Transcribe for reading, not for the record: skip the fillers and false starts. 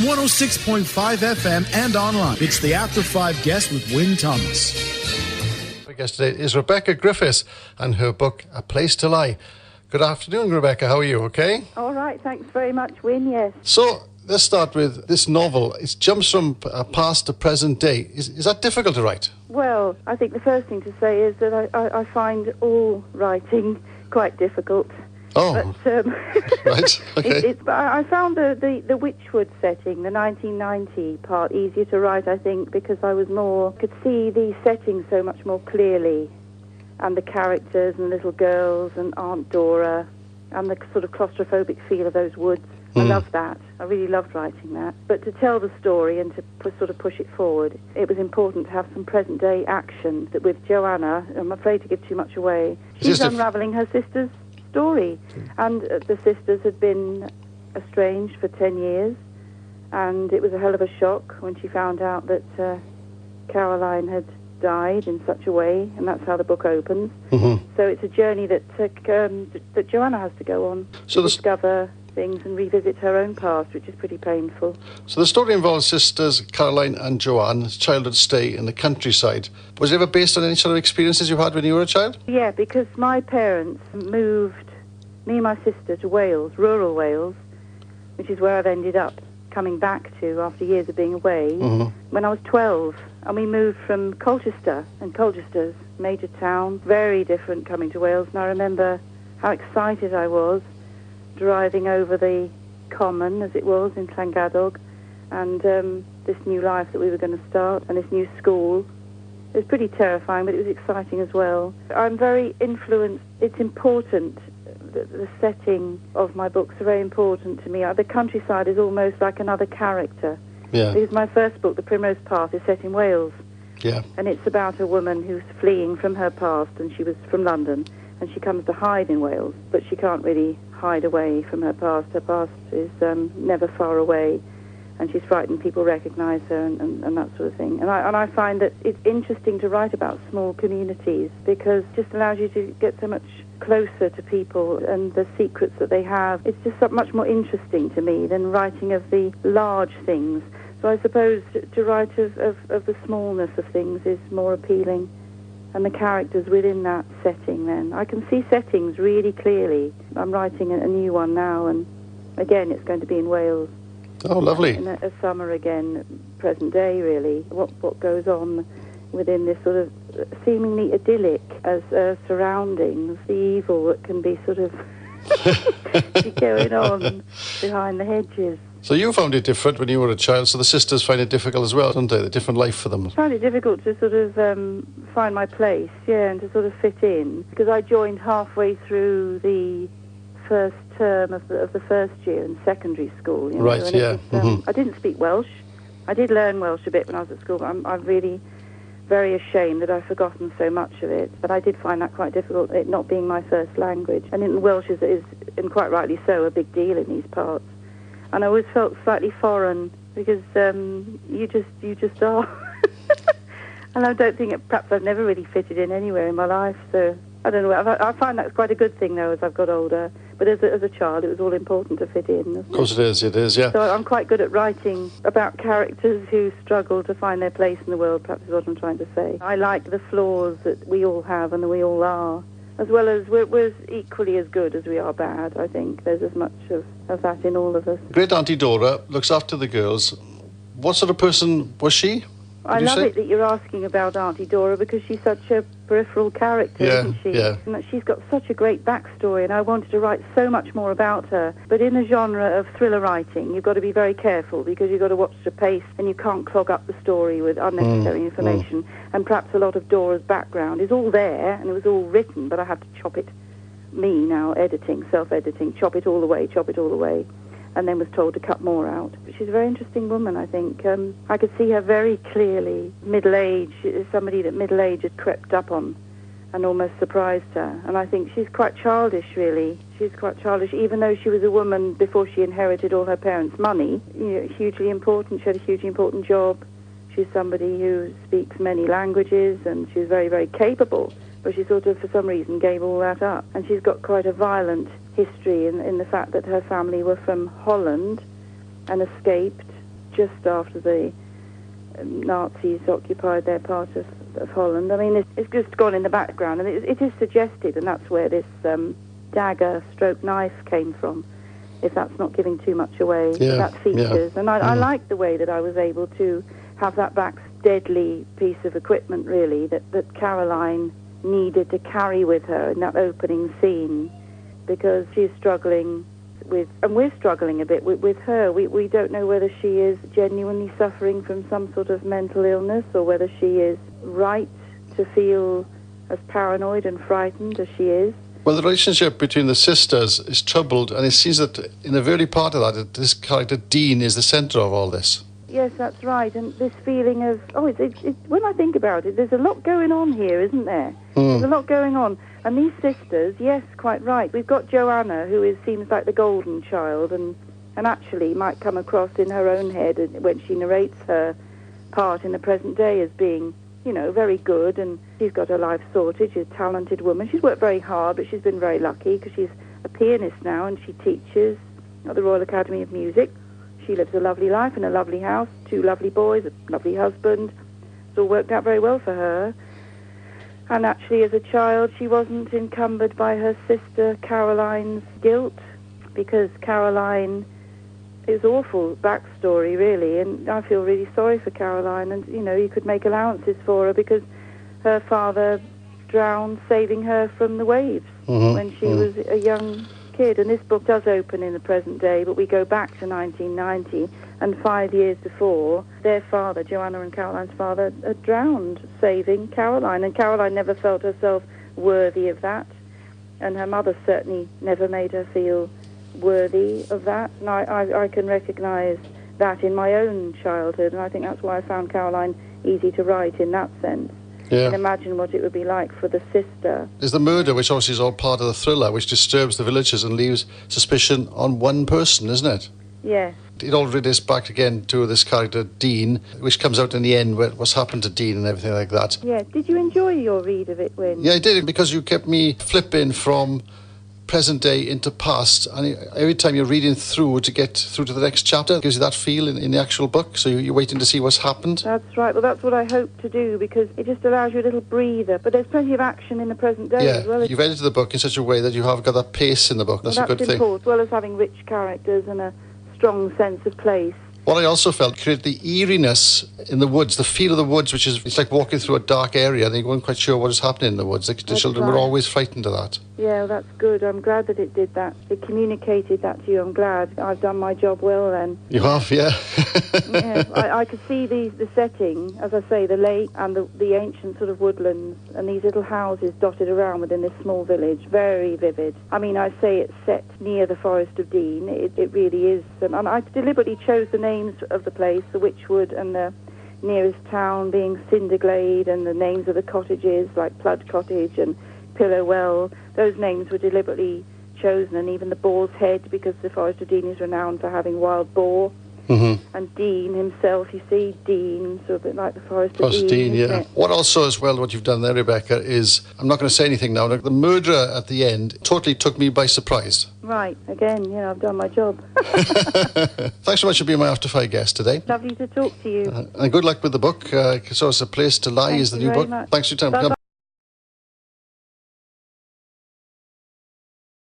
106.5 FM and online. It's the After 5 Guest with Wyn Thomas. Our guest today is Rebecca Griffiths and her book, A Place to Lie. Good afternoon, Rebecca. How are you? Okay? All right. Thanks very much, Wyn. Yes. So, let's start with this novel. It jumps from past to present day. Is that difficult to write? Well, I think the first thing to say is that I find all writing quite difficult. Oh, but, right, okay. I found the Witchwood setting, the 1990 part, easier to write, I think, because I could see the setting so much more clearly, and the characters and little girls and Aunt Dora, and the sort of claustrophobic feel of those woods. I love that. I really loved writing that. But to tell the story and to sort of push it forward, it was important to have some present-day action. That with Joanna, I'm afraid to give too much away, she's unravelling her sister's story. And the sisters had been estranged for 10 years, and it was a hell of a shock when she found out that Caroline had died in such a way, and that's how the book opens. So it's a journey that Joanna has to go on to discover things and revisit her own past, which is pretty painful. So the story involves sisters Caroline and Joanna's childhood stay in the countryside. Was it ever based on any sort of experiences you had when you were a child? Yeah, because my parents moved me and my sister to Wales, rural Wales, which is where I've ended up coming back to after years of being away, when I was 12. And we moved from Colchester, and Colchester's a major town, very different coming to Wales. And I remember how excited I was driving over the common, as it was, in Llangadog, and this new life that we were going to start, and this new school. It was pretty terrifying, but it was exciting as well. I'm very influenced. It's important. The setting of my books are very important to me. The countryside is almost like another character. Yeah. Because my first book, The Primrose Path, is set in Wales. Yeah. And it's about a woman who's fleeing from her past, and she was from London, and she comes to hide in Wales, but she can't really hide away from her past. Her past is never far away, and she's frightened people recognise her and that sort of thing. And I find that it's interesting to write about small communities, because it just allows you to get so much closer to people and the secrets that they have. It's just so much more interesting to me than writing of the large things. So I suppose to write of the smallness of things is more appealing, and the characters within that setting then. I can see settings really clearly. I'm writing a new one now, and again it's going to be in Wales. Oh, lovely. In a summer again, present day really. What goes on within this sort of seemingly idyllic as surroundings, the evil that can be sort of be going on behind the hedges. So you found it different when you were a child, so the sisters find it difficult as well, don't they? The different life for them. I found it difficult to sort of find my place, yeah, and to sort of fit in, because I joined halfway through the first term of the first year in secondary school. You know, right, and yeah. I didn't speak Welsh. I did learn Welsh a bit when I was at school, but I'm really very ashamed that I've forgotten so much of it. But I did find that quite difficult, it not being my first language. And in Welsh is, and quite rightly so, a big deal in these parts. And I always felt slightly foreign, because you just are. And I don't think perhaps I've never really fitted in anywhere in my life. So I don't know. I find that's quite a good thing though as I've got older. But as a child, it was all important to fit in. Of course, it is. Yeah. So I'm quite good at writing about characters who struggle to find their place in the world. Perhaps is what I'm trying to say. I like the flaws that we all have and that we all are, as well as we're equally as good as we are bad. I think there's as much of that in all of us. Great Auntie Dora looks after the girls. What sort of person was she? I love it that you're asking about Auntie Dora, because she's such a peripheral character, isn't she? Yeah. And that she's got such a great backstory, and I wanted to write so much more about her. But in the genre of thriller writing, you've got to be very careful, because you've got to watch the pace, and you can't clog up the story with unnecessary information. And perhaps a lot of Dora's background is all there, and it was all written, but I have to chop it, me now, self-editing, chop it all away. And then was told to cut more out. But she's a very interesting woman, I think. I could see her very clearly. Middle-age, somebody that middle-age had crept up on and almost surprised her. And I think she's quite childish, really. She's quite childish, even though she was a woman before she inherited all her parents' money. You know, hugely important. She had a hugely important job. She's somebody who speaks many languages, and she's very, very capable. But she sort of, for some reason, gave all that up. And she's got quite a violent history in the fact that her family were from Holland and escaped just after the Nazis occupied their part of Holland. I mean, it's just gone in the background, and it is suggested, and that's where this dagger/knife came from, if that's not giving too much away. That features. And I like the way that I was able to have that deadly piece of equipment, really, that Caroline needed to carry with her in that opening scene, because she's struggling with, and we're struggling a bit with her. We don't know whether she is genuinely suffering from some sort of mental illness, or whether she is right to feel as paranoid and frightened as she is. Well, the relationship between the sisters is troubled, and it seems that in the very part of that, this character Dean is the centre of all this. Yes, that's right. And this feeling of, when I think about it, there's a lot going on here, isn't there? There's a lot going on. And these sisters, yes, quite right. We've got Joanna, who seems like the golden child, and actually might come across in her own head when she narrates her part in the present day as being, very good, and she's got her life sorted. She's a talented woman. She's worked very hard, but she's been very lucky because she's a pianist now, and she teaches at the Royal Academy of Music. She lives a lovely life in a lovely house, 2 lovely boys, a lovely husband. It's all worked out very well for her. And actually, as a child, she wasn't encumbered by her sister Caroline's guilt, because Caroline is awful backstory, really, and I feel really sorry for Caroline. And, you could make allowances for her because her father drowned saving her from the waves when she was a young kid. And this book does open in the present day, but we go back to 1990, and 5 years before, their father, Joanna and Caroline's father, had drowned saving Caroline, and Caroline never felt herself worthy of that, and her mother certainly never made her feel worthy of that. And I can recognise that in my own childhood, and I think that's why I found Caroline easy to write in that sense. Yeah. And imagine what it would be like for the sister. There's the murder, which obviously is all part of the thriller, which disturbs the villagers and leaves suspicion on one person, isn't it? Yes. It all relates back again to this character, Dean, which comes out in the end, what's happened to Dean and everything like that. Yeah. Did you enjoy your read of it, Wyn? Yeah, I did, because you kept me flipping from present day into past, and every time you're reading through to get through to the next chapter, it gives you that feel in the actual book, so you're waiting to see what's happened. That's right. Well, that's what I hope to do, because it just allows you a little breather. But there's plenty of action in the present day as well. You've edited the book in such a way that you have got that pace in the book. That's a good thing. That's important, as well as having rich characters and a strong sense of place. What I also felt created the eeriness in the woods, the feel of the woods, which is, it's like walking through a dark area and you weren't quite sure what was happening in the woods. The children were always frightened of that. Yeah, well, that's good. I'm glad that it did that. It communicated that to you. I'm glad. I've done my job well then. You have, yeah. Yeah, I could see the setting, as I say, the lake and the ancient sort of woodlands and these little houses dotted around within this small village. Very vivid. I mean, I say it's set near the Forest of Dean. It really is. And I deliberately chose the names of the place, the Witchwood and the nearest town being Cinderglade, and the names of the cottages like Pludd Cottage and Pillow Well. Those names were deliberately chosen, and even the Boar's Head, because the Forest of Dean is renowned for having wild boar. And Dean himself, you see, Dean, so a bit like the Forest of Dean. Yeah. What also as well, what you've done there, Rebecca, is, I'm not going to say anything now, the murderer at the end totally took me by surprise. Right, again, I've done my job. Thanks so much for being my After Five guest today. Lovely to talk to you. And good luck with the book. It's always a place to lie, is the new book. Much. Thanks for your time. Bye-bye.